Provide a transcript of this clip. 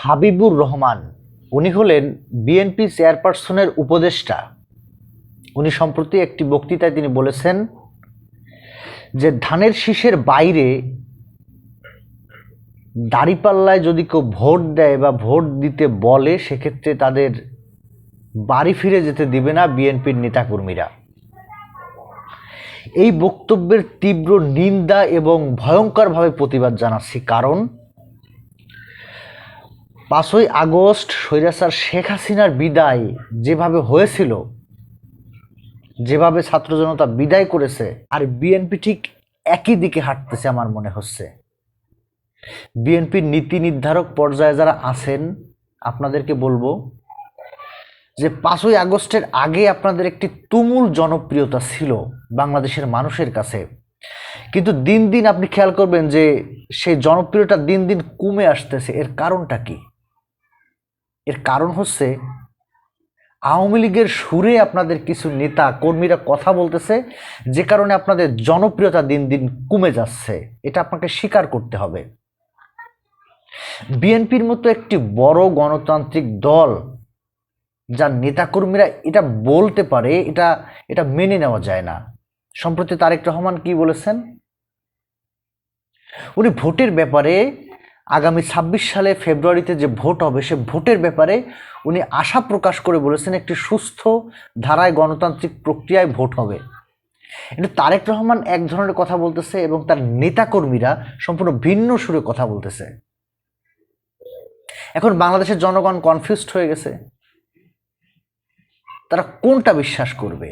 হাবিবুর রহমান উনি হলেন বিএনপি চেয়ারপারসনের উপদেষ্টা। উনি সম্প্রতি একটি বক্তৃতায় তিনি বলেছেন যে ধানের শীষের বাইরে দাঁড়িপাল্লায় যদি কেউ ভোট দেয় বা ভোট দিতে বলে সেক্ষেত্রে তাদের বাড়ি ফিরে যেতে দিবে না বিএনপির নেতাকর্মীরা। এই বক্তব্যের তীব্র নিন্দা এবং ভয়ঙ্করভাবে প্রতিবাদ জানাচ্ছি, কারণ 5ই আগস্ট স্বৈরাচার শেখ হাসিনার বিদায় যেভাবে হয়েছিল, যেভাবে ছাত্র জনতা বিদায় করেছে, আর বিএনপি ঠিক একই দিকে হাঁটতেছে আমার মনে হচ্ছে। বিএনপির নীতি নির্ধারক পর্যায়ে যারা আছেন আপনাদেরকে বলবো যে 5ই আগস্টের আগে আপনাদের একটি তুমুল জনপ্রিয়তা ছিল বাংলাদেশের মানুষের কাছে, কিন্তু দিন দিন আপনি খেয়াল করবেন যে সেই জনপ্রিয়তা দিন দিন কমে আসতেছে। এর কারণটা কি? এর কারণ হচ্ছে আওয়ামী লীগের সুরে আপনাদের কিছু নেতা কর্মীরা কথা বলতেছে, যে কারণে আপনাদের জনপ্রিয়তা দিন দিন কমে যাচ্ছে। এটা আপনাকে স্বীকার করতে হবে। বিএনপির মতো একটি বড় গণতান্ত্রিক দল, যার নেতাকর্মীরা এটা বলতে পারে, এটা মেনে নেওয়া যায় না। সম্প্রতি তারেক রহমান কি বলেছেন? উনি ভোটের ব্যাপারে আগামী 26 সালে ফেব্রুয়ারিতে যে ভোট হবে সে ভোটের ব্যাপারে উনি আশা প্রকাশ করে বলেছেন একটি সুস্থ ধারায় গণতান্ত্রিক প্রক্রিয়ায় ভোট হবে। কিন্তু তারেক রহমান এক ধরনের কথা বলতেছে এবং তার নেতাকর্মীরা সম্পূর্ণ ভিন্ন সুরে কথা বলতেছে। এখন বাংলাদেশের জনগণ কনফিউজড হয়ে গেছে, তারা কোনটা বিশ্বাস করবে?